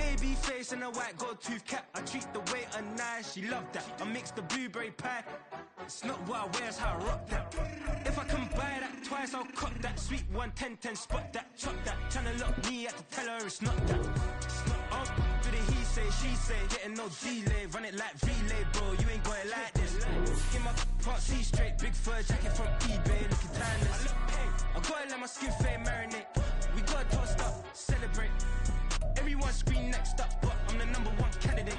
baby face and a white gold tooth cap. I treat the waiter nice, she loved that. I mix the blueberry pie. It's not what I wear, it's how I rock that. If I can buy that twice, I'll cut that. Sweet 110, spot that, chop that. Tryna lock me, I have to tell her it's not that. It's not up, do the he say, she say. Getting no delay, run it like relay, bro. You ain't got it like this. Get my part C straight, big fur jacket from eBay, looking timeless. I gotta let my skin fade marinate. We gotta toast up, celebrate. Everyone scream next up, but I'm the #1 candidate.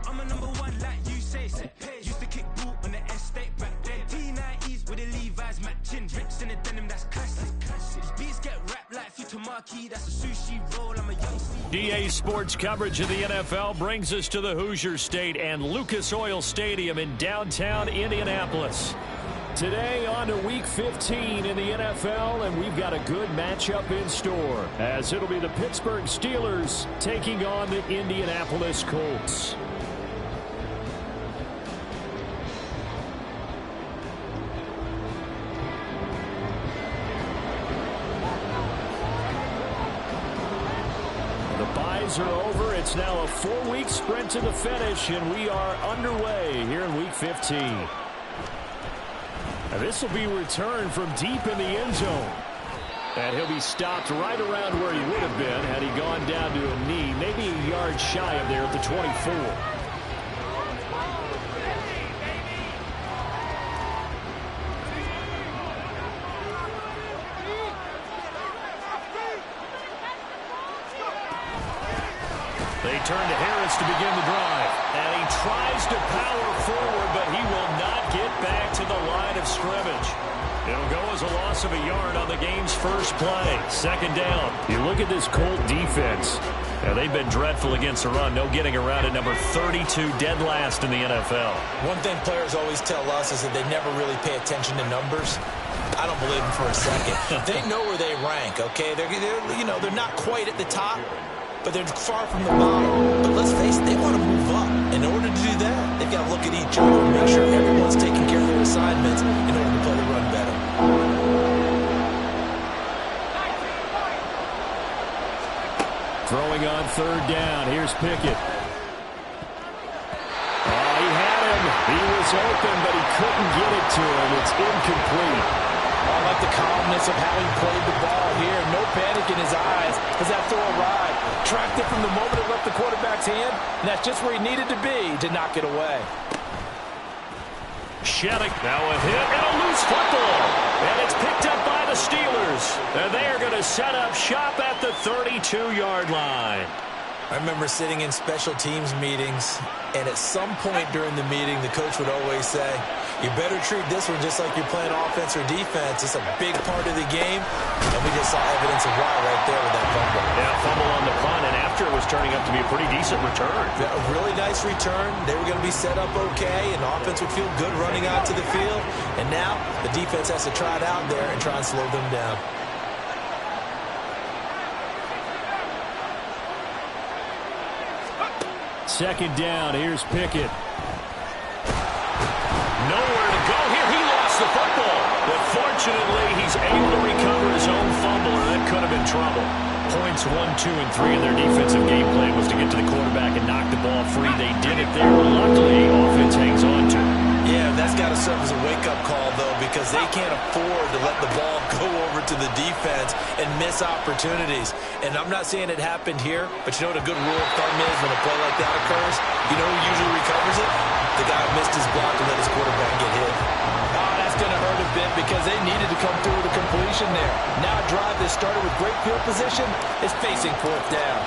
I'm a #1 like you say. Used to kick ball on the estate back then. T90s with the Levi's matching. Rips in the denim, that's classic. These beats get wrapped like Futamaki. That's a sushi roll, I'm a young DA Sports coverage of the NFL brings us to the Hoosier State and Lucas Oil Stadium in downtown Indianapolis. Today on to Week 15 in the NFL, and we've got a good matchup in store, as it'll be the Pittsburgh Steelers taking on the Indianapolis Colts. The byes are over. It's now a 4-week sprint to the finish, and we are underway here in Week 15. This will be returned from deep in the end zone. And he'll be stopped right around where he would have been had he gone down to a knee, maybe a yard shy of there at the 24. They turn to Harris to begin the drive. And he tries to power forward, but he will not get back to the line of scrimmage. It'll go as a loss of a yard on the game's first play. Second down. You look at this Colt defense. Now, they've been dreadful against the run. No getting around at number 32, dead last in the NFL. One thing players always tell us is that they never really pay attention to numbers. I don't believe them for a second. They know where they rank, okay? They're not quite at the top, but they're far from the bottom. But let's face it, they want to move up. In order to do that, they've got to look at each other and make sure everyone's taking care of their assignments in order to play the run better. Throwing on third down. Here's Pickett. He had him. He was open, but he couldn't get it to him. It's incomplete. I like the calmness of how he played the ball here. No panic in his eyes as that throw arrived. Tracked it from the moment it left the quarterback's hand, and that's just where he needed to be to knock it away. Shettick now a hit and a loose football. And it's picked up by the Steelers. And they are going to set up shop at the 32-yard line. I remember sitting in special teams meetings, and at some point during the meeting, the coach would always say, you better treat this one just like you're playing offense or defense. It's a big part of the game, and we just saw evidence of why right there with that fumble. Yeah, fumble on the punt, and after it was turning up to be a pretty decent return. Yeah, a really nice return. They were going to be set up okay, and offense would feel good running out to the field. And now the defense has to try it out there and try and slow them down. Second down. Here's Pickett. Nowhere to go here. He lost the football. But fortunately, he's able to recover his own fumble, or that could have been trouble. Points 1, 2, and 3 in their defensive game plan was to get to the quarterback and knock the ball free. They did it there. Luckily, offense hangs on to it. Yeah, that's got to serve as a wake-up call, though, because they can't afford to let the ball go over to the defense and miss opportunities. And I'm not saying it happened here, but you know what a good rule of thumb is when a play like that occurs? You know who usually recovers it? The guy who missed his block and let his quarterback get hit. Oh, that's going to hurt a bit because they needed to come through with a completion there. Now a drive that started with great field position is facing fourth down.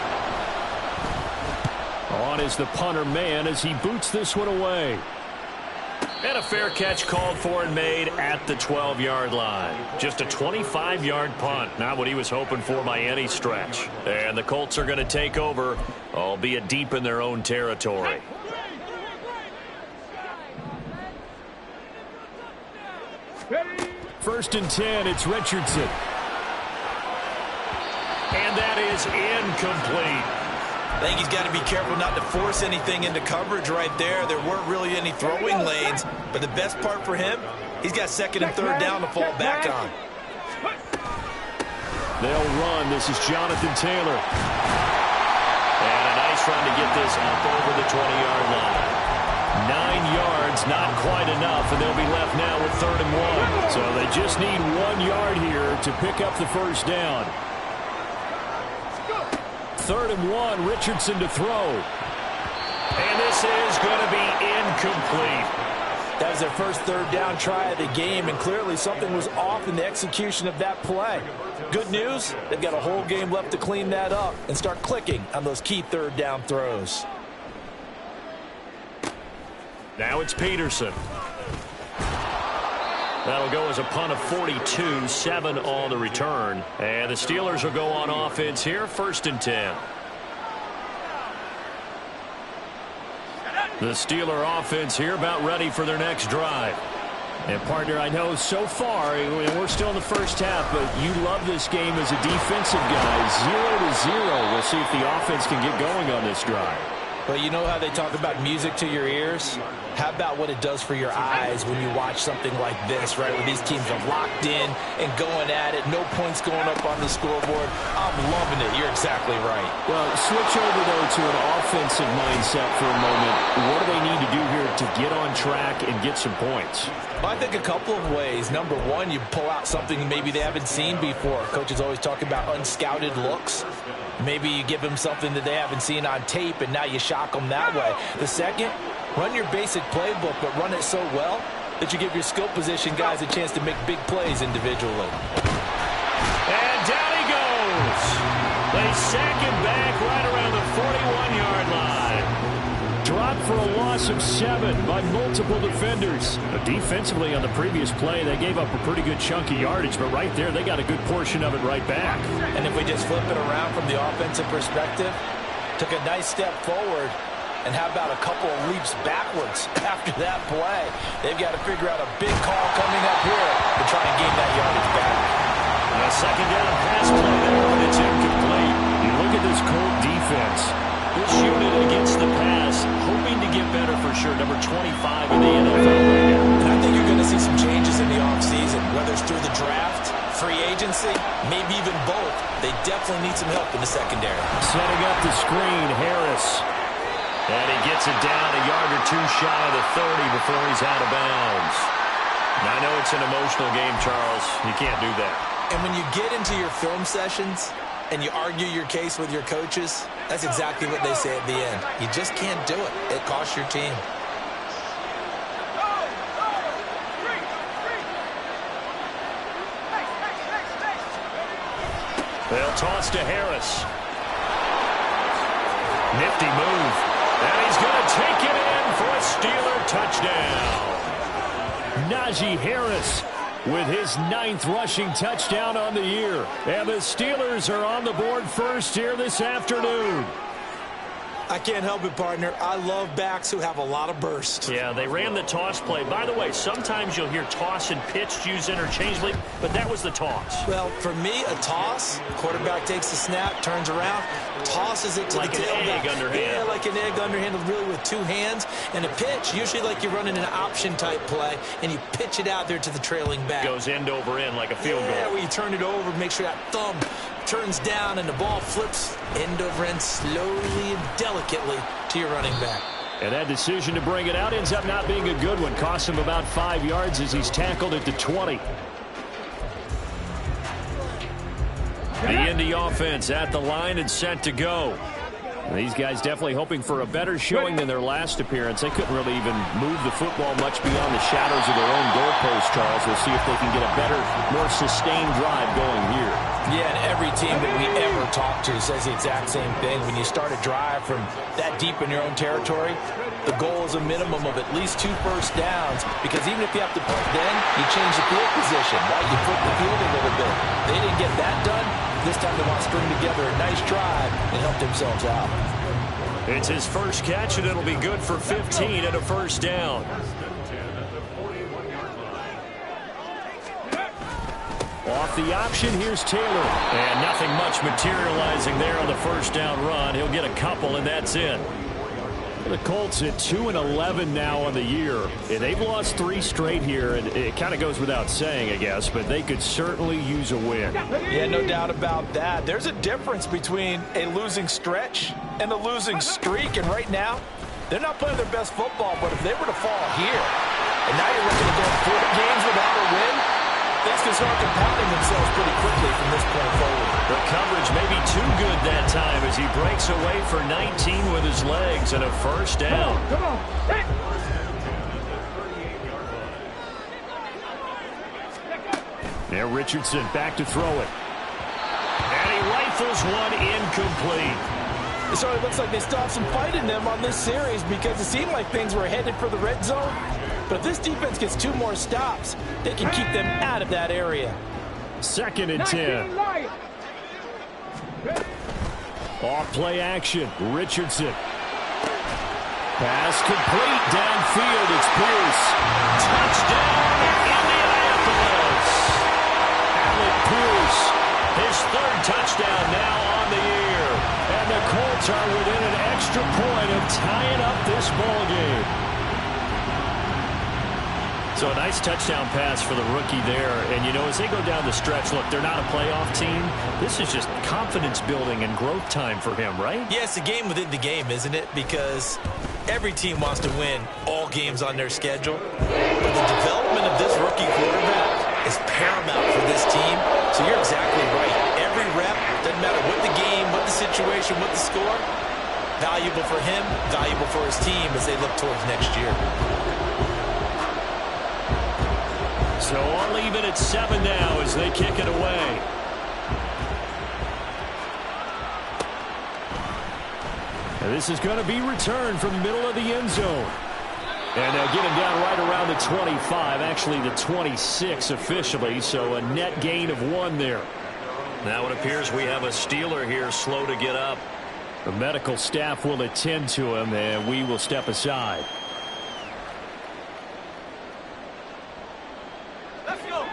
On is the punter man as he boots this one away. And a fair catch called for and made at the 12-yard line. Just a 25-yard punt. Not what he was hoping for by any stretch. And the Colts are going to take over, albeit deep in their own territory. First and 10, it's Richardson. And that is incomplete. I think he's got to be careful not to force anything into coverage right there. There weren't really any throwing lanes, but the best part for him, he's got second and third down to fall back on. They'll run. This is Jonathan Taylor. And a nice trying to get this up over the 20-yard line. 9 yards, not quite enough, and they'll be left now with 3rd and 1. So they just need 1 yard here to pick up the first down. 3rd and 1, Richardson to throw. And this is going to be incomplete. That was their first 3rd down try of the game, and clearly something was off in the execution of that play. Good news, they've got a whole game left to clean that up and start clicking on those key 3rd down throws. Now it's Peterson. That'll go as a punt of 42, 7 on the return. And the Steelers will go on offense here, 1st and 10. The Steeler offense here about ready for their next drive. And, partner, I know so far, we're still in the first half, but you love this game as a defensive guy. 0-0. We'll see if the offense can get going on this drive. Well, you know how they talk about music to your ears? How about what it does for your eyes when you watch something like this, right, where these teams are locked in and going at it, no points going up on the scoreboard? I'm loving it. You're exactly right. Well, switch over, though, to an offensive mindset for a moment. What do they need to do here to get on track and get some points? Well, I think a couple of ways. Number one, you pull out something maybe they haven't seen before. Coaches always talk about unscouted looks. Maybe you give them something that they haven't seen on tape, and now you shock them that way. The second, run your basic playbook, but run it so well that you give your skill position guys a chance to make big plays individually. And down he goes. They sack him back right around the 41-yard line. Dropped for a loss of 7 by multiple defenders. Defensively on the previous play, they gave up a pretty good chunk of yardage, but right there they got a good portion of it right back. And if we just flip it around from the offensive perspective, took a nice step forward, and how about a couple of leaps backwards after that play? They've got to figure out a big call coming up here to try and gain that yardage back. A 2nd down pass play there, but it's incomplete. You look at this Colt defense. This unit against the pass, hoping to get better for sure. Number 25 in the NFL right now. And I think you're going to see some changes in the offseason, whether it's through the draft, free agency, maybe even both. They definitely need some help in the secondary. Setting up the screen, Harris. And he gets it down a yard or 2 shy of the 30 before he's out of bounds. Now, I know it's an emotional game, Charles. You can't do that. And when you get into your film sessions and you argue your case with your coaches, that's exactly what they say at the end. You just can't do it. It costs your team. They'll toss to Harris. Nifty move. And he's going to take it in for a Steeler touchdown. Najee Harris with his 9th rushing touchdown on the year. And the Steelers are on the board first here this afternoon. I can't help it, partner. I love backs who have a lot of burst. Yeah, they ran the toss play. By the way, sometimes you'll hear toss and pitch used interchangeably, but that was the toss. Well, for me, a toss, quarterback takes the snap, turns around, tosses it to like the tailback. Like an egg underhand. Yeah, like an egg underhand, really with 2 hands. And a pitch, usually like you're running an option-type play, and you pitch it out there to the trailing back. Goes end over end like a field goal. Yeah, where you turn it over, make sure that thumb turns down and the ball flips end over end slowly and delicately to your running back. And that decision to bring it out ends up not being a good one. Costs him about 5 yards as he's tackled at the 20. The Indy offense at the line and set to go. These guys definitely hoping for a better showing than their last appearance. They couldn't really even move the football much beyond the shadows of their own goalpost, Charles. We'll see if they can get a better, more sustained drive going here. Yeah, and every team that we ever talk to says the exact same thing. When you start a drive from that deep in your own territory, the goal is a minimum of at least 2 first downs, because even if you have to punt then, you change the field position, right? You flip the field a little bit. They didn't get that done. This time they want to string together a nice drive and help themselves out. It's his first catch, and it'll be good for 15 and a first down. Off the option, here's Taylor. And nothing much materializing there on the first down run. He'll get a couple, and that's it. The Colts at 2-11 now on the year. They've lost 3 straight here, and it kind of goes without saying, I guess, but they could certainly use a win. Yeah, no doubt about that. There's a difference between a losing stretch and a losing streak, and right now, they're not playing their best football, but if they were to fall here, and now you're looking at going 4 games without a win, things can start compounding themselves pretty quickly from this point forward. The coverage may be too good that time as he breaks away for 19 with his legs and a first down. Come on. Now Richardson back to throw it. And he rifles one incomplete. So it looks like they still have some fight in them on this series because it seemed like things were headed for the red zone. But if this defense gets 2 more stops, they can keep them out of that area. 2nd and 10. Off play action. Richardson. Pass complete downfield. It's Pierce. Touchdown, Indianapolis. Alec Pierce, his 3rd touchdown now on the year. And the Colts are within an extra point of tying up this ball game. So a nice touchdown pass for the rookie there. And, you know, as they go down the stretch, look, they're not a playoff team. This is just confidence building and growth time for him, right? Yeah, it's a game within the game, isn't it? Because every team wants to win all games on their schedule. But the development of this rookie quarterback is paramount for this team. So you're exactly right. Every rep, doesn't matter what the game, what the situation, what the score, valuable for him, valuable for his team as they look towards next year. So all even at 7 now as they kick it away. And this is going to be returned from the middle of the end zone. And they'll get him down right around the 25, actually the 26 officially, so a net gain of 1 there. Now it appears we have a Steeler here slow to get up. The medical staff will attend to him, and we will step aside.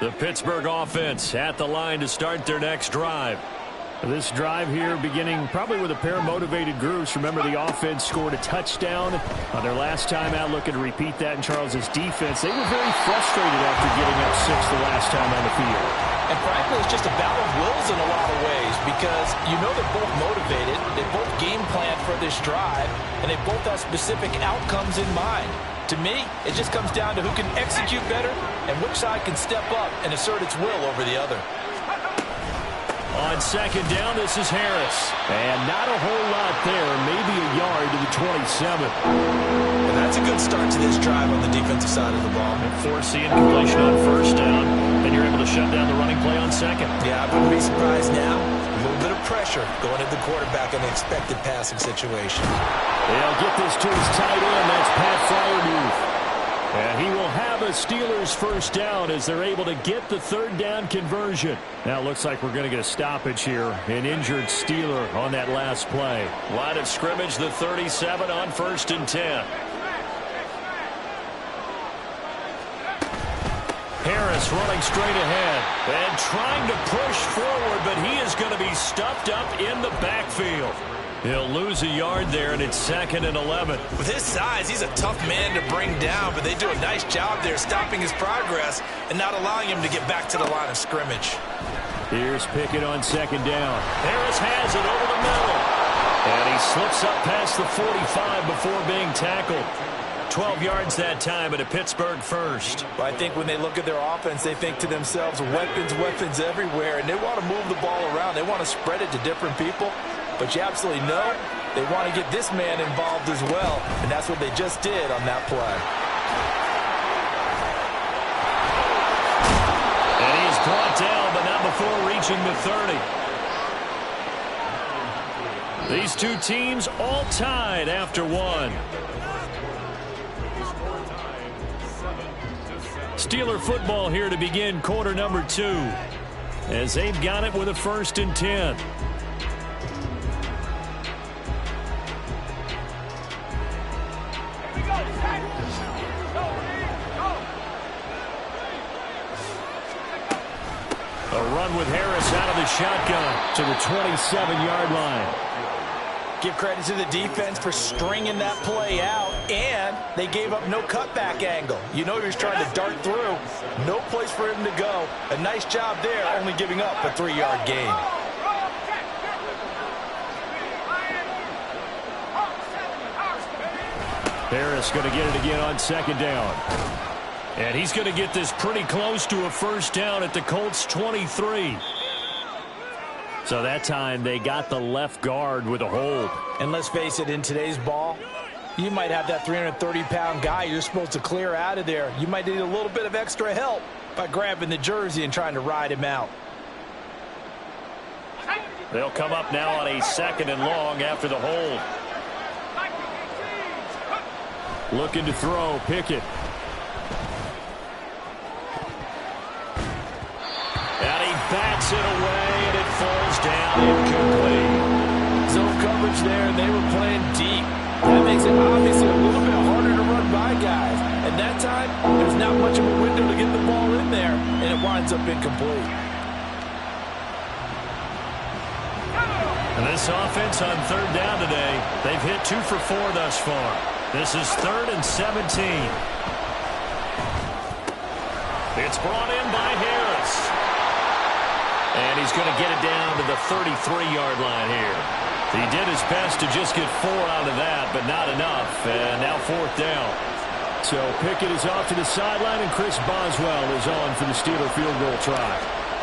The Pittsburgh offense at the line to start their next drive. This drive here beginning probably with a pair of motivated groups. Remember, the offense scored a touchdown on their last time out. Looking to repeat that in Charles's defense. They were very frustrated after getting up 6 the last time on the field. And frankly, it's just a battle of wills in a lot of ways because you know they're both motivated. They both game planned for this drive, and they both have specific outcomes in mind. To me, it just comes down to who can execute better and which side can step up and assert its will over the other. On 2nd down, this is Harris. And not a whole lot there, maybe a yard to the 27. And that's a good start to this drive on the defensive side of the ball. Force the incompletion on 1st down, and you're able to shut down the running play on 2nd. Yeah, I wouldn't be surprised now. A little bit of pressure going at the quarterback in an expected passing situation. They'll get this to his tight end. That's Pat Freiermuth. And he will have a Steelers 1st down as they're able to get the 3rd down conversion. Now it looks like we're going to get a stoppage here. An injured Steeler on that last play. Line of scrimmage, the 37 on 1st and 10. Harris running straight ahead and trying to push forward, but he is going to be stuffed up in the backfield. He'll lose a yard there, and it's 2nd and 11. With his size, he's a tough man to bring down, but they do a nice job there stopping his progress and not allowing him to get back to the line of scrimmage. Here's Pickett on 2nd down. Harris has it over the middle. And he slips up past the 45 before being tackled. 12 yards that time at a Pittsburgh 1st. Well, I think when they look at their offense, they think to themselves, weapons, weapons everywhere, and they want to move the ball around. They want to spread it to different people. But you absolutely know they want to get this man involved as well, and that's what they just did on that play. And he's brought down, but not before reaching the 30. These two teams all tied after 1. Steeler football here to begin quarter number 2 as they've got it with a 1st and 10. A run with Harris out of the shotgun to the 27-yard line. Give credit to the defense for stringing that play out, and they gave up no cutback angle. You know he was trying to dart through. No place for him to go. A nice job there, only giving up a 3-yard gain. Harris going to get it again on second down. And he's going to get this pretty close to a first down at the Colts 23. So that time they got the left guard with a hold. And let's face it, in today's ball, you might have that 330-pound guy you're supposed to clear out of there. You might need a little bit of extra help by grabbing the jersey and trying to ride him out. They'll come up now on a 2nd and long after the hold. Looking to throw, Pickett. And he bats it away, and it falls down incomplete. Zone coverage there, and they were playing deep. That makes it obviously a little bit harder to run by guys. At that time, there's not much of a window to get the ball in there, and it winds up incomplete. And this offense on 3rd down today, they've hit 2 for 4 thus far. This is 3rd and 17. It's brought in by Harris. And he's going to get it down to the 33-yard line here. He did his best to just get 4 out of that, but not enough. And now 4th down. So Pickett is off to the sideline, and Chris Boswell is on for the Steeler field goal try.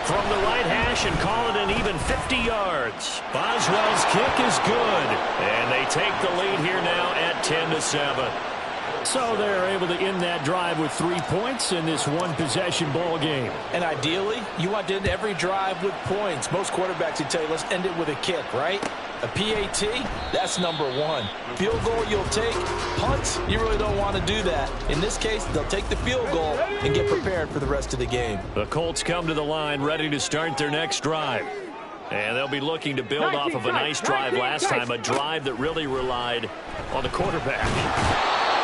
From the right hash and call it an even 50 yards. Boswell's kick is good. And they take the lead here now at 10-7. So they're able to end that drive with 3 points in this one-possession ball game. And ideally, you want to end every drive with points. Most quarterbacks would tell you, let's end it with a kick, right? A PAT, that's number 1. Field goal you'll take. Punts, you really don't want to do that. In this case, they'll take the field goal and get prepared for the rest of the game. The Colts come to the line ready to start their next drive. And they'll be looking to build off of a nice drive last time, a drive that really relied on the quarterback.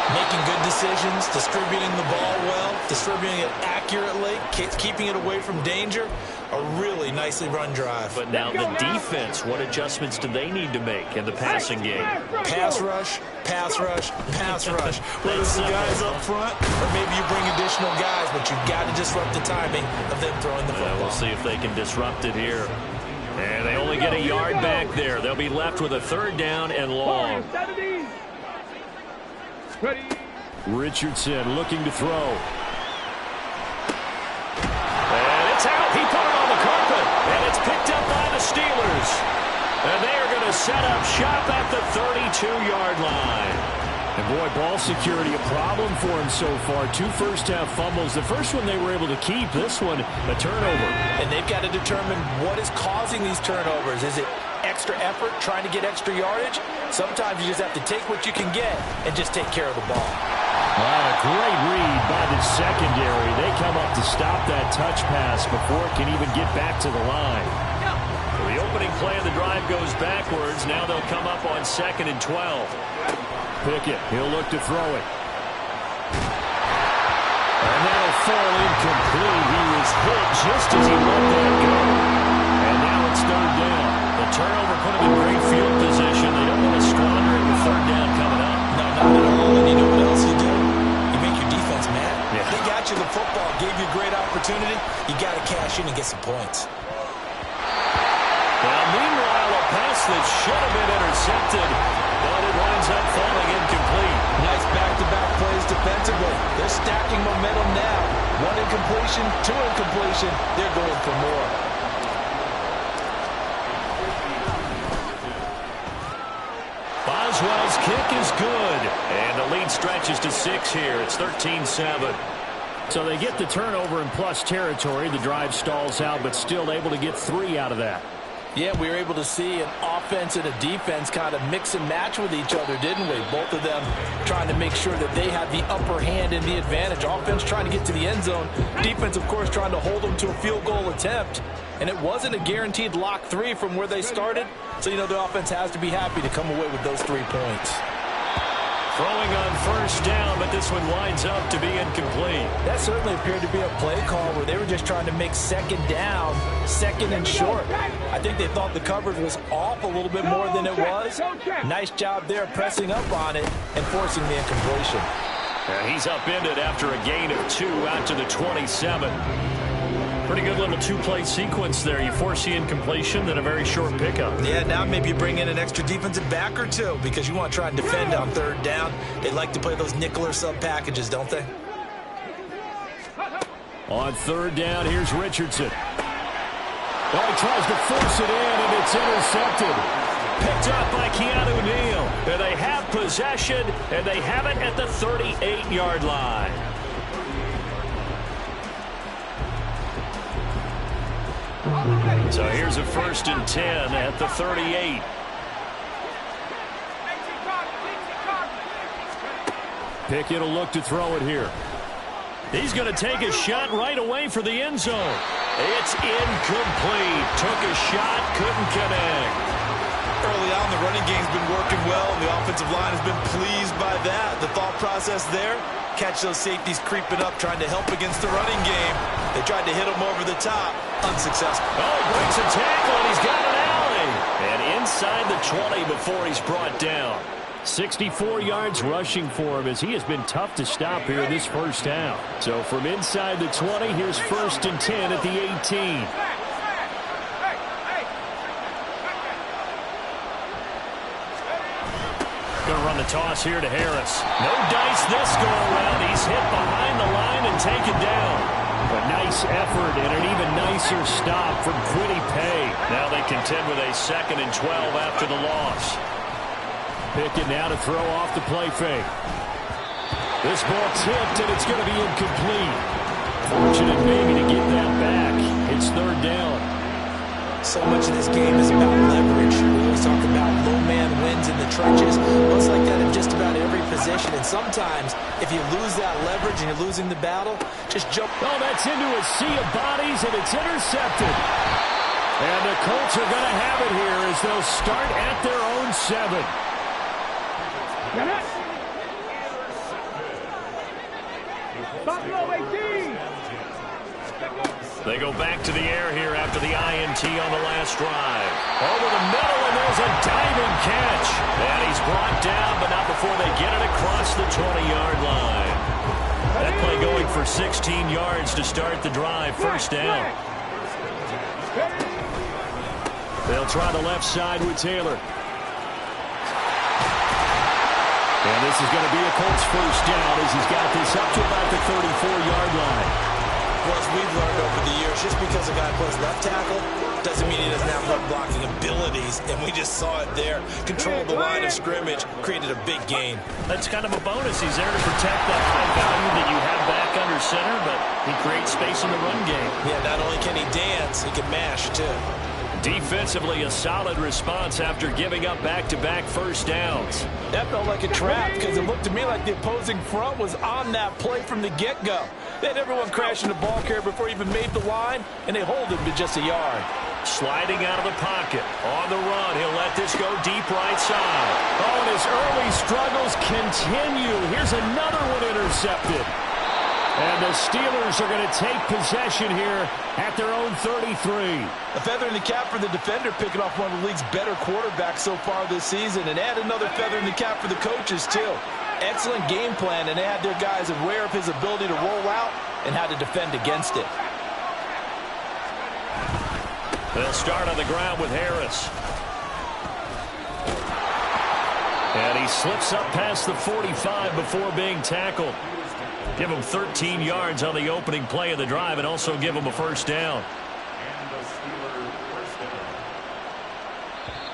Making good decisions, distributing the ball well, distributing it accurately, keeping it away from danger. A really nicely run drive. But now the defense, what adjustments do they need to make in the passing game? Pass rush, pass rush, pass rush. Whether it's the guys up front or maybe you bring additional guys, but you've got to disrupt the timing of them throwing the football. We'll see if they can disrupt it here. And they only get a yard back there. They'll be left with a 3rd down and long. Richardson looking to throw. And it's out. He put it on the carpet. And it's picked up by the Steelers. And they are going to set up shop at the 32-yard line. And boy, ball security a problem for him so far. 2 first-half fumbles. The first one they were able to keep. This one, a turnover. And they've got to determine what is causing these turnovers. Is it extra effort, trying to get extra yardage? Sometimes you just have to take what you can get and just take care of the ball. A great read by the secondary. They come up to stop that touch pass before it can even get back to the line. The opening play of the drive goes backwards. Now they'll come up on 2nd and 12. Pickett, he'll look to throw it. And that'll fall incomplete. He was hit just as he let that go. And now it's 3rd down. The turnover put him in great field position. They don't want to squander it with 3rd down coming up. No, not at all. And you know what else you do? You make your defense mad. Yeah. They got you the football, gave you a great opportunity. You got to cash in and get some points. Now, meanwhile, a pass that should have been intercepted, but it winds up falling incomplete. Nice back-to-back plays defensively. They're stacking momentum now. 1 incompletion, 2 incompletion. They're going for more. Boswell's kick is good. And the lead stretches to 6 here. It's 13-7. So they get the turnover in plus territory. The drive stalls out, but still able to get 3 out of that. Yeah, we were able to see an offense and a defense kind of mix and match with each other, didn't we? Both of them trying to make sure that they had the upper hand and the advantage. Offense trying to get to the end zone. Defense, of course, trying to hold them to a field goal attempt. And it wasn't a guaranteed lock 3 from where they started. So, you know, the offense has to be happy to come away with those 3 points. Throwing on first down, but this one winds up to be incomplete. That certainly appeared to be a play call where they were just trying to make second down, second and short. I think they thought the coverage was off a little bit more than it was. Nice job there pressing up on it and forcing the incompletion. And he's upended after a gain of 2 out to the 27. Pretty good little two-play sequence there. You force the incompletion, then a very short pickup. Yeah, now maybe you bring in an extra defensive back or two because you want to try and defend on third down. They like to play those nickel or sub packages, don't they? On third down, here's Richardson. Oh, he tries to force it in, and it's intercepted. Picked up by Keanu Neal. And they have possession, and they have it at the 38-yard line. So here's a 1st and 10 at the 38. Pickett will look to throw it here. He's going to take a shot right away for the end zone. It's incomplete. Took a shot, couldn't connect. Early on, the running game's been working well, and the offensive line has been pleased by that. The thought process there, catch those safeties creeping up, trying to help against the running game. They tried to hit him over the top. Unsuccessful. Oh, breaks a tackle, and he's got an alley. And inside the 20 before he's brought down. 64 yards rushing for him as he has been tough to stop here this first half. So from inside the 20, here's 1st and 10 at the 18. Going to run the toss here to Harris. No dice this go-around. He's hit behind the line and taken down. A nice effort and an even nicer stop from Kwity Paye. Now they contend with a 2nd and 12 after the loss. Pickett now to throw off the play fake. This ball tipped, and it's going to be incomplete. Fortunate maybe to get that back. It's third down. So much of this game is about leverage. We always talk about low man wins in the trenches. Well, it's like that in just about every position. And sometimes, if you lose that leverage and you're losing the battle, just jump. Oh, that's into a sea of bodies, and it's intercepted. And the Colts are going to have it here as they'll start at their own 7. They go back to the air here after the INT on the last drive. Over the middle, and there's a diving catch. And he's brought down, but not before they get it across the 20-yard line. That play going for 16 yards to start the drive. First down. They'll try the left side with Taylor. And this is going to be a Colts first down as he's got this up to about the 34-yard line. Well, as we've learned over the years, just because a guy plays left tackle doesn't mean he doesn't have run blocking abilities, and we just saw it there. Controlled the line of scrimmage, created a big gain. That's kind of a bonus. He's there to protect that high value that you have back under center, but he creates space in the run game. Yeah, not only can he dance, he can mash, too. Defensively, a solid response after giving up back-to-back first downs. That felt like a trap because it looked to me like the opposing front was on that play from the get-go. They had everyone crashing the ball carrier before he even made the line, and they hold him to just a yard. Sliding out of the pocket. On the run, he'll let this go deep right side. Oh, and his early struggles continue. Here's another one intercepted. And the Steelers are going to take possession here at their own 33. A feather in the cap for the defender, picking off one of the league's better quarterbacks so far this season, and add another feather in the cap for the coaches, too. Excellent game plan, and they had their guys aware of his ability to roll out and how to defend against it. They'll start on the ground with Harris. And he slips up past the 45 before being tackled. Give him 13 yards on the opening play of the drive and also give him a first down.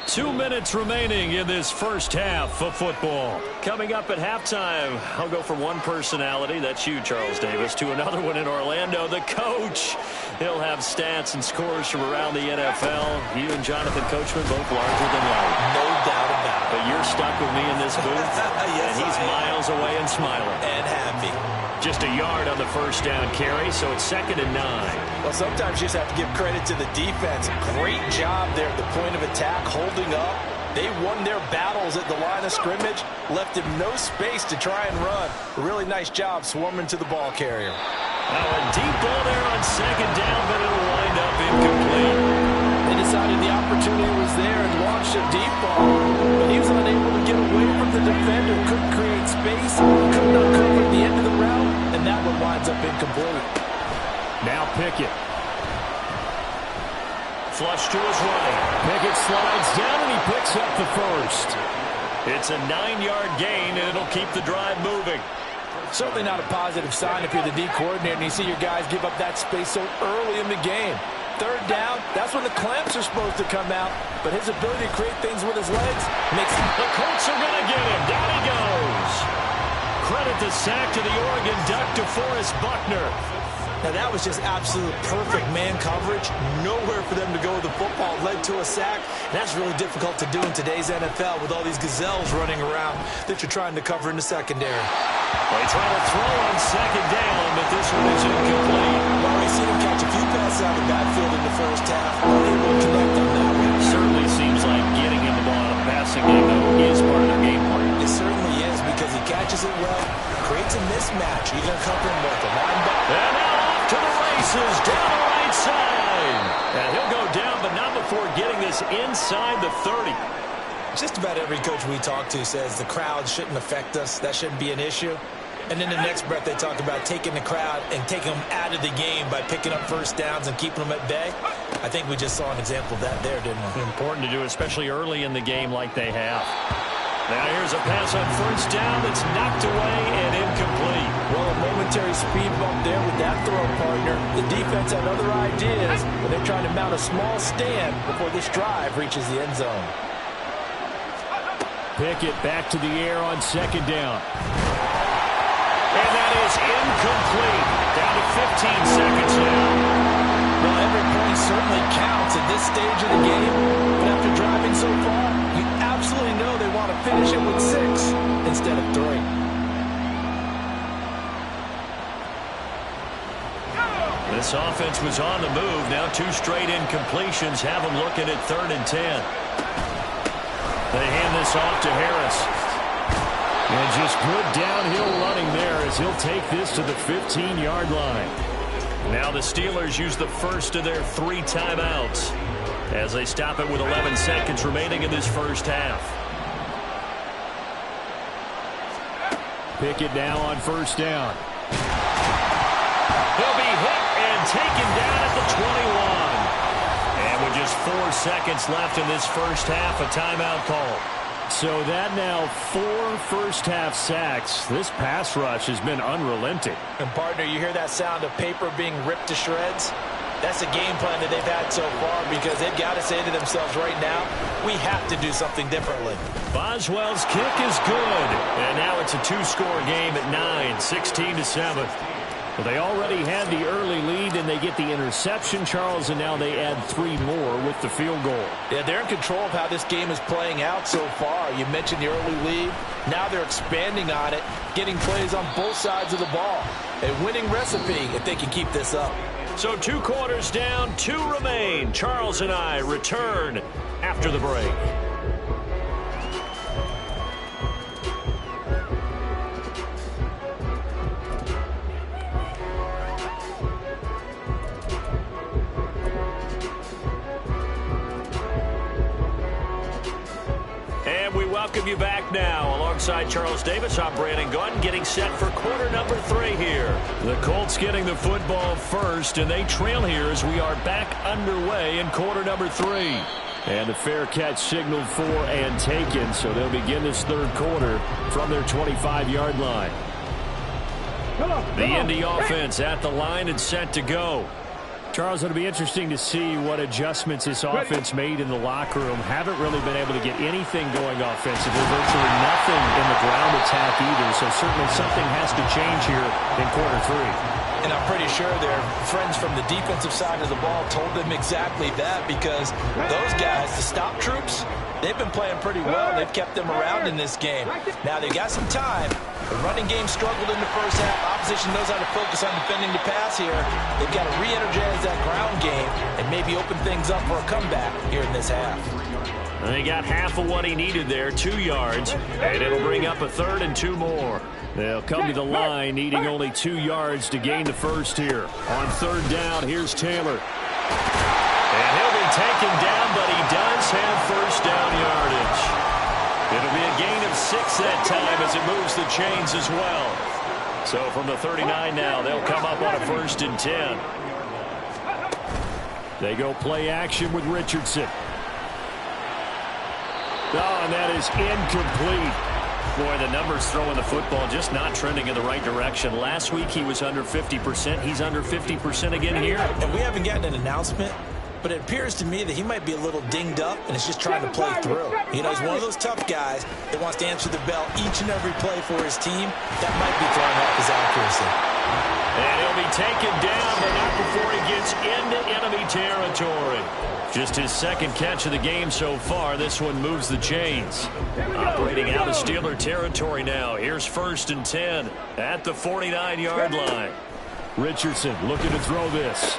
2 minutes remaining in this first half of football. Coming up at halftime, I'll go from one personality, that's you, Charles Davis, to another one in Orlando, the coach. He'll have stats and scores from around the NFL. You and Jonathan Coachman, both larger than life. No doubt about it. But you're stuck with me in this booth, yes, and he's miles away and smiling. And happy. Just a yard on the first down carry, so it's 2nd and 9. Well, sometimes you just have to give credit to the defense. Great job there at the point of attack, holding up, They won their battles at the line of scrimmage, left him no space to try and run. A really nice job swarming to the ball carrier. Now a deep ball there on second down, but it'll wind up incomplete. They decided the opportunity was there and launched a deep ball, but he was unable to get away from the defender, couldn't create space, couldn't uncover the end of the route, and that one winds up incomplete. Now Pickett. Flush to his right. Pickett slides down, and he picks up the first. It's a 9-yard gain, and it'll keep the drive moving. Certainly not a positive sign if you're the D coordinator and you see your guys give up that space so early in the game. Third down, that's when the clamps are supposed to come out, but his ability to create things with his legs makes it. The Colts are going to get him. Down he goes. Credit the sack to the Oregon Duck, DeForest Buckner. Now that was just absolute perfect man coverage. Nowhere for them to go with the football. Led to a sack. And that's really difficult to do in today's NFL with all these gazelles running around that you're trying to cover in the secondary. They try to throw on second down, but this one is incomplete. Well, we've seen him catch a few passes out of the backfield in the first half. Unable to connect on that one. Certainly seems like getting him the ball in a passing game, though, is part of their game plan. It certainly is because he catches it well, creates a mismatch. You're going to cover him with a linebacker. And now off to the races, down the right side. And he'll go down, but not before getting this inside the 30. Just about every coach we talk to says the crowd shouldn't affect us. That shouldn't be an issue. And in the next breath, they talk about taking the crowd and taking them out of the game by picking up first downs and keeping them at bay. I think we just saw an example of that there, didn't we? Important to do, especially early in the game like they have. Now here's a pass on first down that's knocked away and incomplete. Well, a momentary speed bump there with that throw, partner. The defense had other ideas, but they're trying to mount a small stand before this drive reaches the end zone. Pickett back to the air on second down. And that is incomplete. Down to 15 seconds now. Well, every point certainly counts at this stage of the game. But after driving so far, you absolutely know they want to finish it with 6 instead of 3. This offense was on the move. Now 2 straight incompletions have them looking at 3rd and 10. They hand this off to Harris. And just good downhill running there as he'll take this to the 15-yard line. Now the Steelers use the first of their 3 timeouts as they stop it with 11 seconds remaining in this first half. Pickett now on first down. He'll be hit and taken down at the 21. And with just 4 seconds left in this first half, a timeout call. So that now 4 first-half sacks. This pass rush has been unrelenting. And, partner, you hear that sound of paper being ripped to shreds? That's a game plan that they've had so far because they've got to say to themselves right now, we have to do something differently. Boswell's kick is good. And now it's a 2-score game at 9, 16-7. Well, they already had the early lead, and they get the interception, Charles, and now they add 3 more with the field goal. Yeah, they're in control of how this game is playing out so far. You mentioned the early lead. Now they're expanding on it, getting plays on both sides of the ball. A winning recipe if they can keep this up. So 2 quarters down, 2 remain. Charles and I return after the break. Welcome you back now. Alongside Charles Davis, I'm Brandon Gunn, getting set for quarter number 3 here. The Colts getting the football first, and they trail here as we are back underway in quarter number 3. And a fair catch signaled for and taken, so they'll begin this 3rd quarter from their 25-yard line. The Indy offense at the line and set to go. Charles, it'll be interesting to see what adjustments this offense made in the locker room. Haven't really been able to get anything going offensively. Virtually nothing in the ground attack either. So certainly something has to change here in quarter 3. And I'm pretty sure their friends from the defensive side of the ball told them exactly that because those guys, the stop troops, they've been playing pretty well. They've kept them around in this game. Now they've got some time. The running game struggled in the first half. Opposition knows how to focus on defending the pass here. They've got to re-energize that ground game and maybe open things up for a comeback here in this half. They got half of what he needed there, 2 yards, and it'll bring up a 3rd and 2 more. They'll come to the line needing only 2 yards to gain the first here. On 3rd down, here's Taylor. And he'll be taken down, but he does have first down yardage. It'll be a gain of 6 that time as it moves the chains as well. So from the 39 now, they'll come up on a 1st and 10. They go play action with Richardson. Oh, and that is incomplete. Boy, the numbers throwing the football just not trending in the right direction. Last week he was under 50%. He's under 50% again here. And we haven't gotten an announcement, but it appears to me that he might be a little dinged up and is just trying to play through. You know, he's one of those tough guys that wants to answer the bell each and every play for his team. That might be throwing off his accuracy. And he'll be taken down, but not before he gets into enemy territory. Just his 2nd catch of the game so far. This one moves the chains. Operating out of Steeler territory now. Here's 1st and 10 at the 49-yard line. Richardson looking to throw this.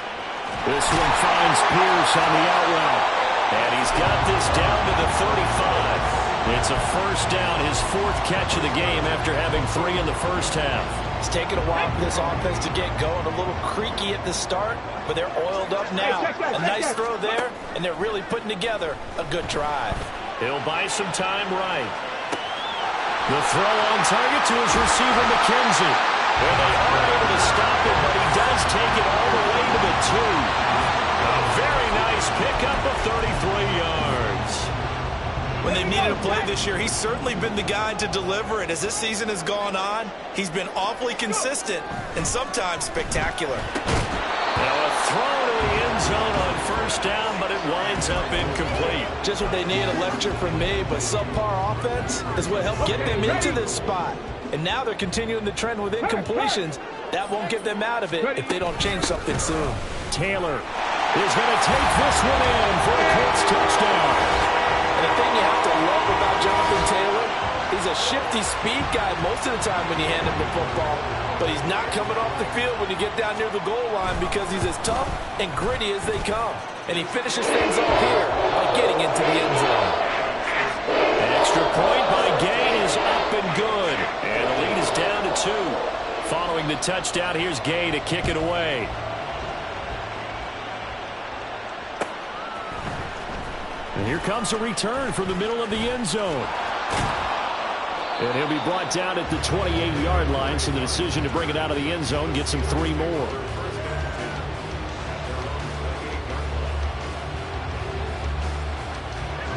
This one finds Pierce on the out route. And he's got this down to the 35. It's a 1st down, his 4th catch of the game after having 3 in the first half. It's taken a while for this offense to get going. A little creaky at the start, but they're oiled up now. A nice throw there, and they're really putting together a good drive. He'll buy some time right. The throw on target to his receiver, McKenzie. And they are able to stop it, but he does take it all the way to the 2. A very nice pickup of 33 yards. When they've needed a play this year, he's certainly been the guy to deliver it. As this season has gone on, he's been awfully consistent and sometimes spectacular. Now a throw to the end zone on 1st down, but it winds up incomplete. Just what they need, a lecture from me, but subpar offense is what helped get them into this spot. And now they're continuing the trend with incompletions. That won't get them out of it if they don't change something soon. Taylor is going to take this one in for a Colts touchdown. And the thing you have to love about Jonathan Taylor, he's a shifty speed guy most of the time when you hand him the football. But he's not coming off the field when you get down near the goal line because he's as tough and gritty as they come. And he finishes things off here by getting into the end zone. An extra point by Gay is up and good. And the lead is down to 2. Following the touchdown, here's Gay to kick it away. And here comes a return from the middle of the end zone. And he'll be brought down at the 28-yard line, so the decision to bring it out of the end zone gets him 3 more.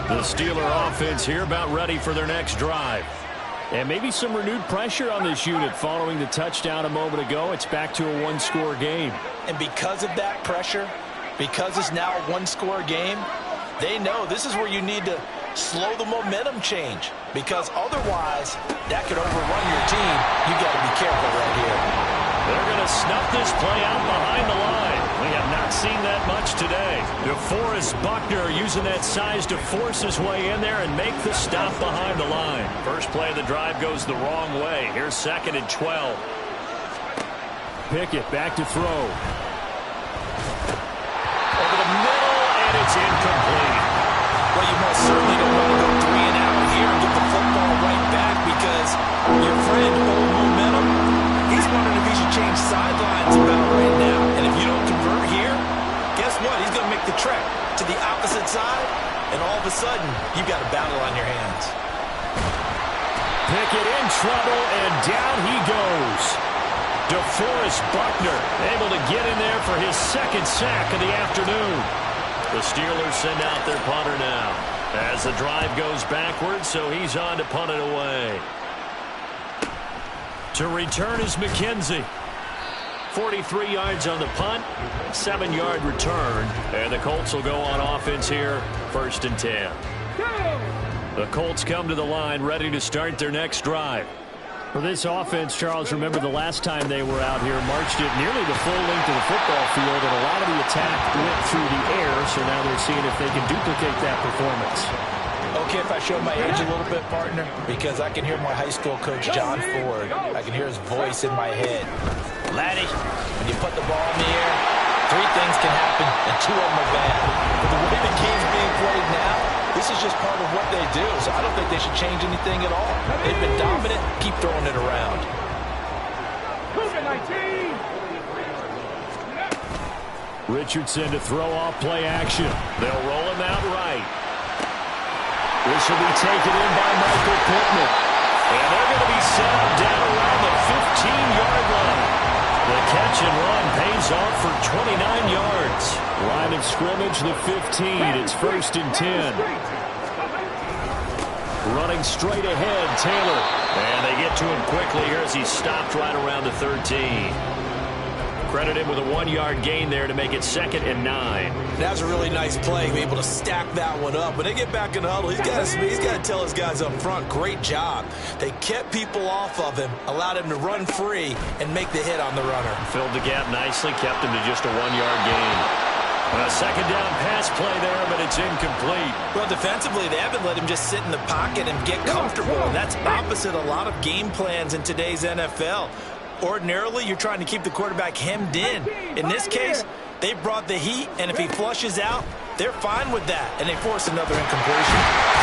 The Steeler offense here about ready for their next drive. And maybe some renewed pressure on this unit following the touchdown a moment ago. It's back to a 1-score game. And because of that pressure, because it's now a 1-score game, they know this is where you need to slow the momentum change, because otherwise that could overrun your team. You got to be careful right here. They're going to snuff this play out behind the line. We have not seen that much today. DeForest Buckner using that size to force his way in there and make the stop behind the line. First play of the drive goes the wrong way. Here's 2nd and 12. Pickett back to throw. Over the middle, and it's incomplete. Well, you most certainly don't want to go 3 and out here and get the football right back, because your friend, old momentum, he's wondering if he should change sidelines about right now. And if you don't convert here, guess what? He's going to make the trek to the opposite side, and all of a sudden, you've got a battle on your hands. Pickett in trouble, and down he goes. DeForest Buckner able to get in there for his 2nd sack of the afternoon. The Steelers send out their punter now as the drive goes backwards, so he's on to punt it away. To return is McKenzie. 43 yards on the punt, 7-yard return, and the Colts will go on offense here, 1st and 10. The Colts come to the line ready to start their next drive. For this offense, Charles, remember the last time they were out here, marched it nearly the full length of the football field, and a lot of the attack went through the air, so now they're seeing if they can duplicate that performance. Okay, if I show my age a little bit, partner, because I can hear my high school coach, John Ford. I can hear his voice in my head. Laddie, when you put the ball in the air, 3 things can happen, and 2 of them are bad. But the way the game's being played now, this is just part of of what they do, so I don't think they should change anything at all. They've been dominant. Keep throwing it around. Richardson to throw off play action. They'll roll him out right. This will be taken in by Michael Pittman. And they're going to be set up down around the 15-yard line. The catch and run pays off for 29 yards. Line of scrimmage, the 15. It's 1st and 10. Running straight ahead, Taylor. And they get to him quickly here as he's stopped right around the 13. Credit him with a 1-yard gain there to make it 2nd and 9. That was a really nice play, be able to stack that one up. When they get back in the huddle, he's got to tell his guys up front, great job. They kept people off of him, allowed him to run free and make the hit on the runner. Filled the gap nicely, kept him to just a 1-yard gain. A 2nd down pass play there, but it's incomplete. Well, defensively, they haven't let him just sit in the pocket and get comfortable, and that's opposite a lot of game plans in today's NFL. Ordinarily, you're trying to keep the quarterback hemmed in. In this case, they brought the heat, and if he flushes out, they're fine with that, and they force another incompletion.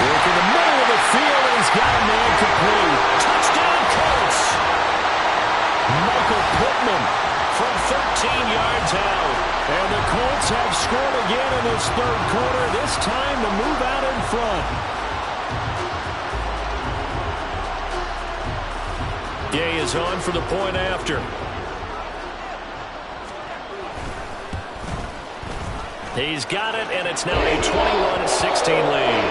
Work in the middle of the field, and he's got a man complete. Touchdown, Colts! Michael Pittman from 13 yards out. And the Colts have scored again in this 3rd quarter, this time to move out in front. Gay is on for the point after. He's got it, and it's now a 21-16 lead.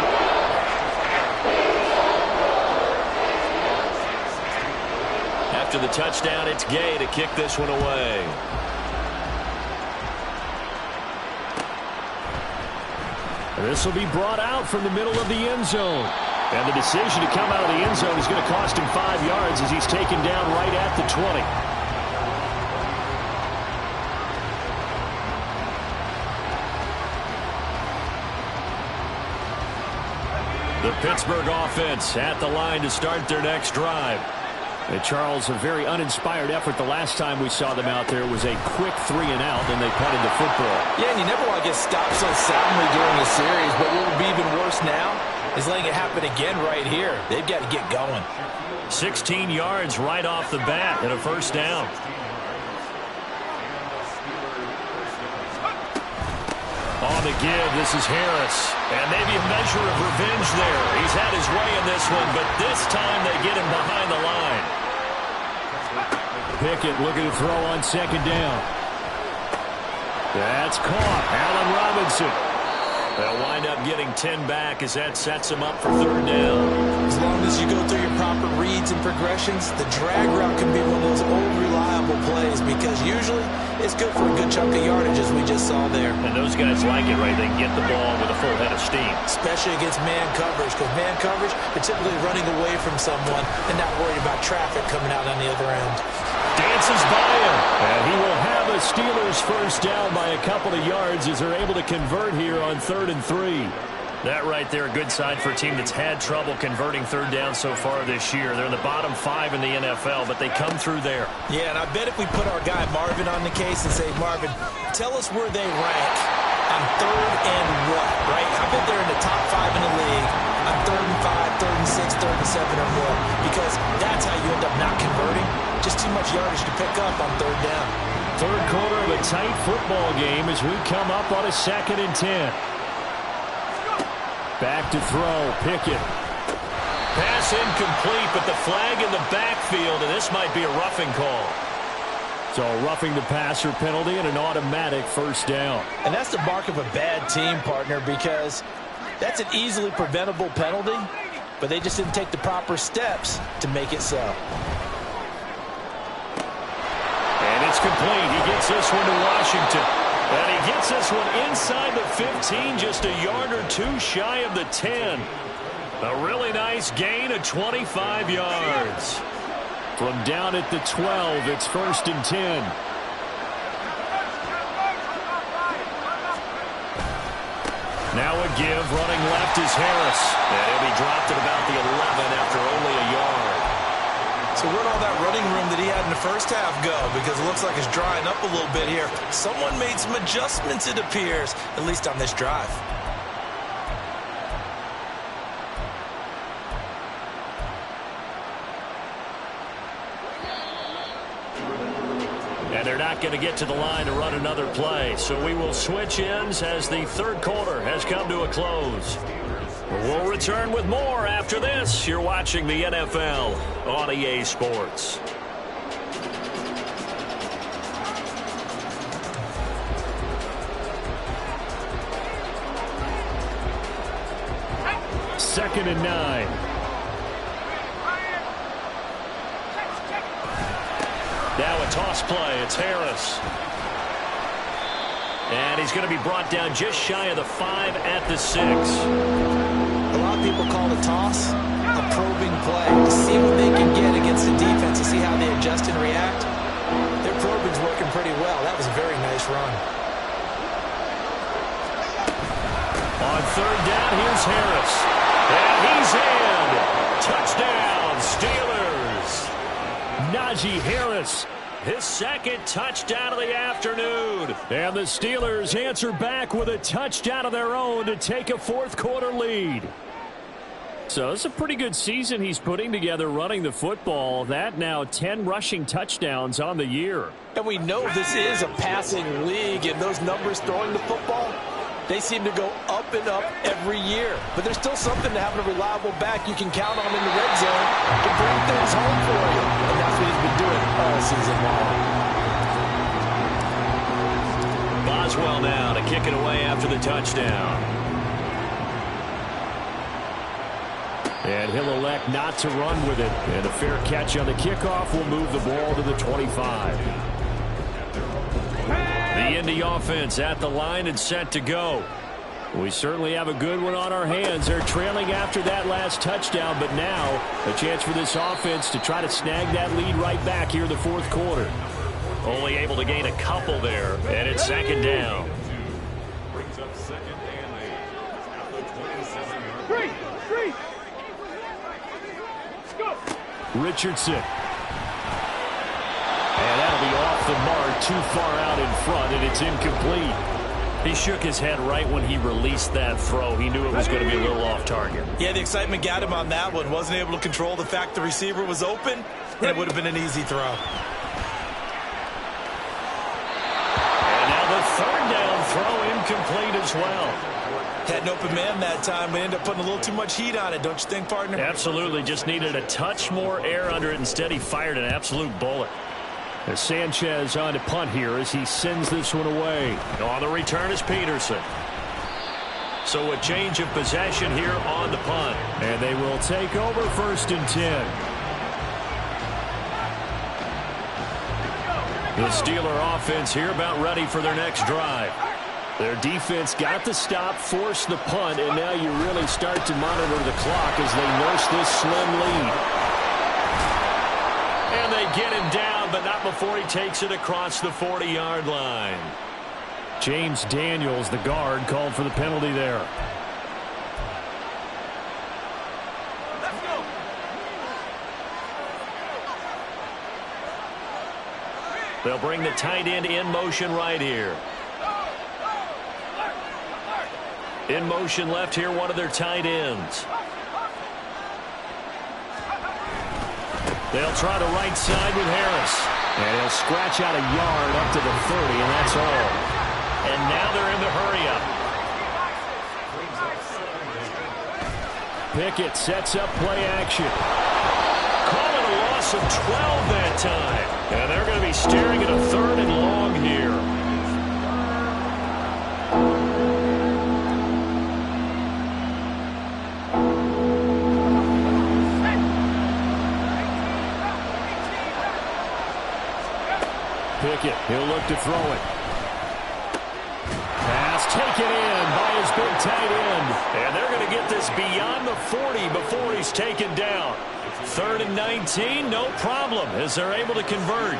After the touchdown, it's Gay to kick this one away. This will be brought out from the middle of the end zone. And the decision to come out of the end zone is going to cost him 5 yards as he's taken down right at the 20. The Pittsburgh offense at the line to start their next drive. And Charles, a very uninspired effort. The last time we saw them out there was a quick 3-and-out, and they punted the football. Yeah, and you never want to get stopped so soundly during a series, but what would be even worse now is letting it happen again right here. They've got to get going. 16 yards right off the bat and a 1st down. On the give, this is Harris. And maybe a measure of revenge there. He's had his way in this one, but this time they get him behind the line. Pickett looking to throw on 2nd down. That's caught. Allen Robinson. They'll wind up getting 10 back as that sets them up for 3rd down. As long as you go through your proper reads and progressions, the drag route can be one of those old reliable plays because usually it's good for a good chunk of yardage as we just saw there. And those guys like it, right? They can get the ball with a full head of steam. Especially against man coverage, because man coverage, they're typically running away from someone and not worried about traffic coming out on the other end. Dances by him, and he will have a Steelers 1st down by a couple of yards as they're able to convert here on 3rd and 3. That right there, a good sign for a team that's had trouble converting 3rd down so far this year. They're in the bottom 5 in the NFL, but they come through there. Yeah, and I bet if we put our guy Marvin on the case and say, Marvin, tell us where they rank on 3rd and what, right? I bet they're in the top 5 in the league on 3rd and 5, 3rd and 6, 3rd and 7 or more, because that's how you end up not converting. Just too much yardage to pick up on 3rd down. 3rd quarter of a tight football game as we come up on a 2nd and 10. Back to throw, Pickett. Pass incomplete, but the flag in the backfield, and this might be a roughing call. So roughing the passer penalty and an automatic 1st down. And that's the mark of a bad team, partner, because that's an easily preventable penalty, but they just didn't take the proper steps to make it so. And it's complete. He gets this one to Washington. And he gets this one inside the 15, just a yard or 2 shy of the 10. A really nice gain of 25 yards. From down at the 12, it's 1st and 10. Now a give, running left is Harris. And he'll be dropped at about the 11 after only a yard. So where'd all that running room that he had in the 1st half go? Because it looks like it's drying up a little bit here. Someone made some adjustments, it appears, at least on this drive. And they're not going to get to the line to run another play. So we will switch ends as the third quarter has come to a close. We'll return with more after this. You're watching the NFL on EA Sports. Second and 9. Now a toss play. It's Harris. And he's going to be brought down just shy of the 5 at the 6. A lot of people call the toss a probing play to see what they can get against the defense, to see how they adjust and react. Their probing's working pretty well. That was a very nice run. On third down, here's Harris. And he's in. Touchdown, Steelers. Najee Harris, his second touchdown of the afternoon. And the Steelers answer back with a touchdown of their own to take a fourth quarter lead. So it's a pretty good season he's putting together running the football. That now 10 rushing touchdowns on the year. And we know this is a passing league, and those numbers throwing the football, they seem to go up and up every year. But there's still something to having a reliable back you can count on in the red zone to bring things home for you. And that's what he's been doing all season long. Boswell now to kick it away after the touchdown. And he'll elect not to run with it. And a fair catch on the kickoff will move the ball to the 25. The Indy offense at the line and set to go. We certainly have a good one on our hands. They're trailing after that last touchdown, but now a chance for this offense to try to snag that lead right back here in the fourth quarter. Only able to gain a couple there, and it's second down. Richardson. And that'll be off the mark, too far out in front, and it's incomplete. He shook his head right when he released that throw. He knew it was going to be a little off target. Yeah, the excitement got him on that one. Wasn't able to control the fact the receiver was open, and it would have been an easy throw. And now the third down throw incomplete as well. Had an open man that time. We ended up putting a little too much heat on it, don't you think, partner? Absolutely. Just needed a touch more air under it. Instead, he fired an absolute bullet. As Sanchez on to punt here as he sends this one away. On the return is Peterson. So a change of possession here on the punt. And they will take over first and 10. The Steeler offense here about ready for their next drive. Their defense got the stop, forced the punt, and now you really start to monitor the clock as they nurse this slim lead. And they get him down, but not before he takes it across the 40-yard line. James Daniels, the guard, called for the penalty there. Let's go. They'll bring the tight end in motion right here. In motion left here, one of their tight ends. They'll try the right side with Harris. And he'll scratch out a yard up to the 30, and that's all. And now they're in the hurry-up. Pickett sets up play action. Call it a loss of 12 that time. And they're going to be staring at a third and long here. Pickett, he'll look to throw it. Pass taken in by his big tight end. And they're going to get this beyond the 40 before he's taken down. 3rd and 19, no problem, as they're able to convert.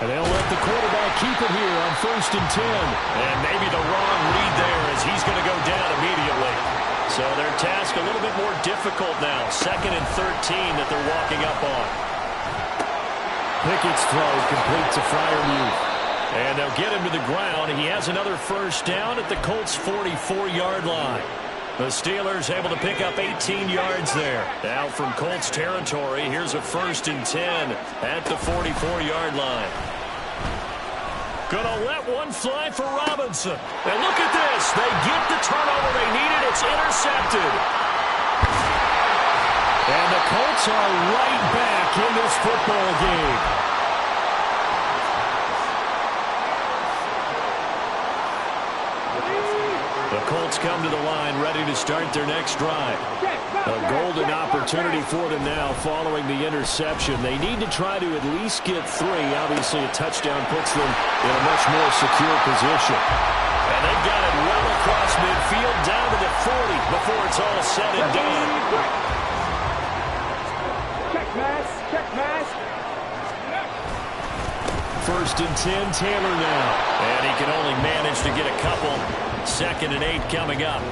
And they'll let the quarterback keep it here on 1st and 10. And maybe the wrong read there as he's going to go down immediately. So their task a little bit more difficult now. 2nd and 13 that they're walking up on. Pickett's throw complete to Freiermuth. And they'll get him to the ground. He has another first down at the Colts' 44-yard line. The Steelers able to pick up 18 yards there. Now from Colts territory, here's a 1st and 10 at the 44-yard line. Gonna let one fly for Robinson. And look at this. They get the turnover they needed. It's intercepted. And the Colts are right back in this football game. The Colts come to the line ready to start their next drive. A golden opportunity for them now following the interception. They need to try to at least get 3. Obviously, a touchdown puts them in a much more secure position. And they've got it well across midfield down to the 40 before it's all said and done. Check pass. 1st and 10, Taylor now. And he can only manage to get a couple. 2nd and 8 coming up.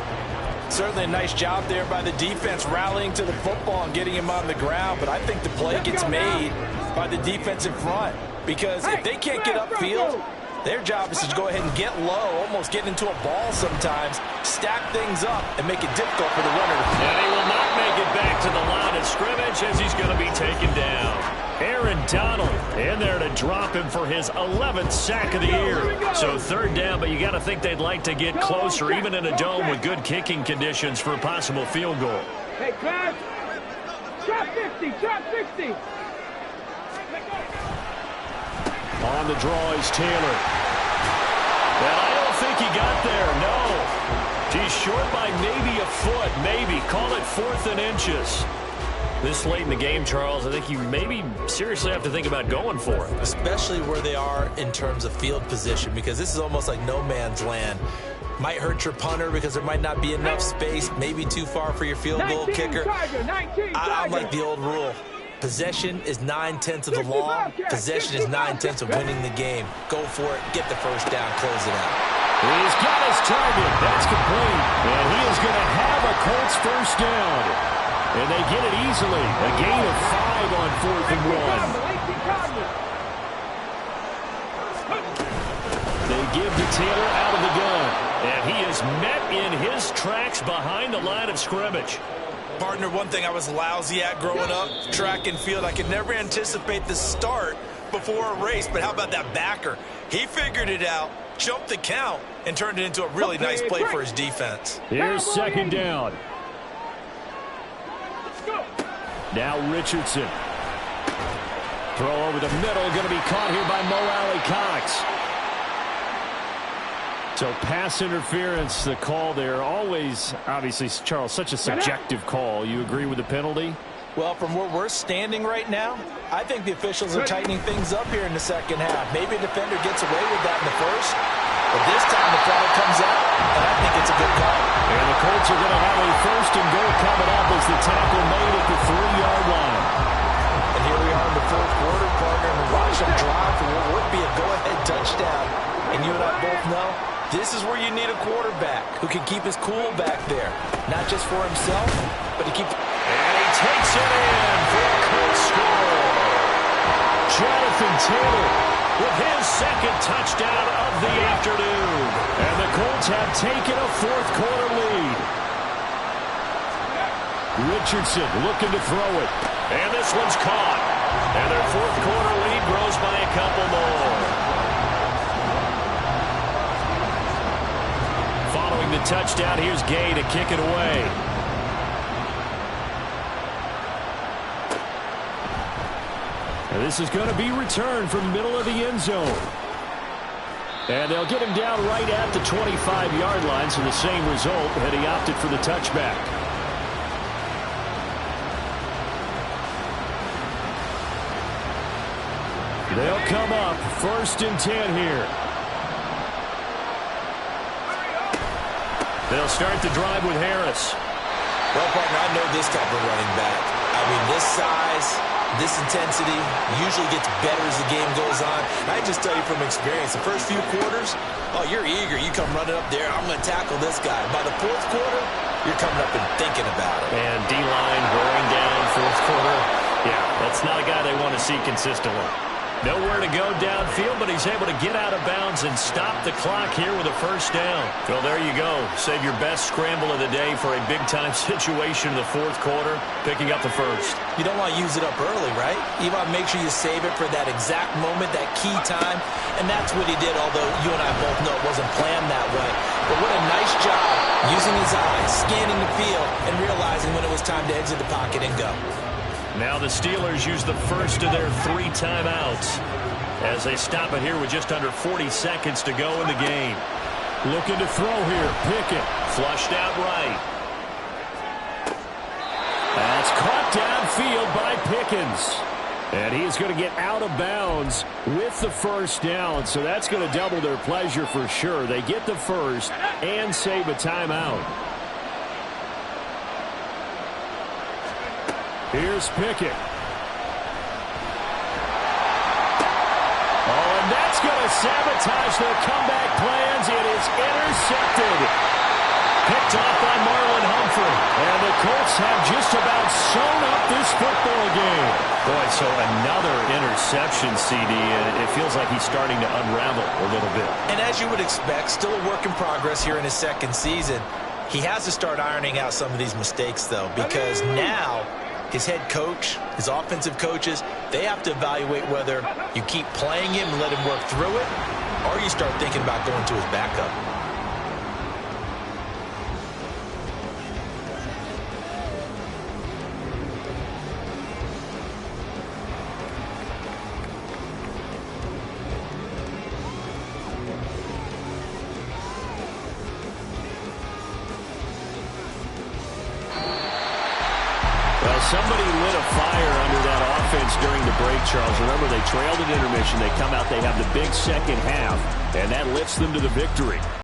Certainly a nice job there by the defense rallying to the football and getting him on the ground, but I think the play gets made by the defense in front because if they can't get upfield, their job is to go ahead and get low, almost get into a ball sometimes, stack things up, and make it difficult for the runner. And he will not make it back to the line of scrimmage as he's going to be taken down. Aaron Donald in there to drop him for his 11th sack of the year. So 3rd down, but you got to think they'd like to get closer, even in a dome with good kicking conditions for a possible field goal. Hey, class. Drop 50. On the draw is Taylor. And I don't think he got there, no. He's short by maybe a foot, maybe. Call it 4th and inches. This late in the game, Charles, I think you maybe seriously have to think about going for it. Especially where they are in terms of field position, because this is almost like no man's land. Might hurt your punter because there might not be enough space, maybe too far for your field goal kicker. I'm like the old rule. Possession is 9/10 of the law. Possession is 9/10 of winning the game. Go for it. Get the 1st down. Close it out. He's got his target. That's complete. And he is going to have a Colts 1st down. And they get it easily. A gain of 5 on 4th and 1. They give to Taylor out of the gun. And he is met in his tracks behind the line of scrimmage. Partner, one thing I was lousy at growing up, track and field, I could never anticipate the start before a race. But how about that backer? He figured it out, jumped the count, and turned it into a really nice play for his defense. Here's 2nd down. Now Richardson. Throw over the middle, going to be caught here by Mo Alley-Cox. So pass interference, the call there. Always, obviously, Charles, such a subjective call. You agree with the penalty? Well, from where we're standing right now, I think the officials are tightening things up here in the 2nd half. Maybe a defender gets away with that in the 1st, but this time the flag comes out, and I think it's a good call. And the Colts are going to have a 1st and goal coming up as the tackle made at the 3-yard line. And here we are in the 4th quarter, partner, and watch them drive for what would be a go-ahead touchdown. And you and I both know this is where you need a quarterback who can keep his cool back there, not just for himself, but to keep. And he takes it in for a Colts score. Jonathan Taylor with his 2nd touchdown of the afternoon. And the Colts have taken a 4th quarter lead. Richardson looking to throw it. And this one's caught. And their 4th quarter lead grows by a couple more. Following the touchdown, here's Gay to kick it away. And this is going to be returned from the middle of the end zone. And they'll get him down right at the 25-yard line, so the same result, and he opted for the touchback. They'll come up 1st and 10 here. They'll start the drive with Harris. Well, partner, I know this type of running back. I mean, this size, this intensity usually gets better as the game goes on. And I just tell you from experience, the first few quarters, oh, you're eager. You come running up there, I'm going to tackle this guy. By the 4th quarter, you're coming up and thinking about it. And D-line wearing down 4th quarter. Yeah, that's not a guy they want to see consistently. Nowhere to go downfield, but he's able to get out of bounds and stop the clock here with a first down. Well, there you go. Save your best scramble of the day for a big-time situation in the fourth quarter, picking up the first. You don't want to use it up early, right? You want to make sure you save it for that exact moment, that key time, and that's what he did, although you and I both know it wasn't planned that way. But what a nice job using his eyes, scanning the field, and realizing when it was time to exit the pocket and go. Now the Steelers use the first of their 3 timeouts as they stop it here with just under 40 seconds to go in the game. Looking to throw here. Pickett flushed out right. That's caught downfield by Pickens. And he is going to get out of bounds with the first down, so that's going to double their pleasure for sure. They get the first and save a timeout. Here's Pickett. Oh, and that's going to sabotage their comeback plans. It is intercepted. Picked off by Marlon Humphrey. And the Colts have just about sewn up this football game. Boy, so another interception, CD. It feels like he's starting to unravel a little bit. And as you would expect, still a work in progress here in his second season. He has to start ironing out some of these mistakes, though, because now his head coach, his offensive coaches, they have to evaluate whether you keep playing him and let him work through it, or you start thinking about going to his backup. Somebody lit a fire under that offense during the break, Charles. Remember, they trailed at intermission. They come out, they have the big second half, and that lifts them to the victory.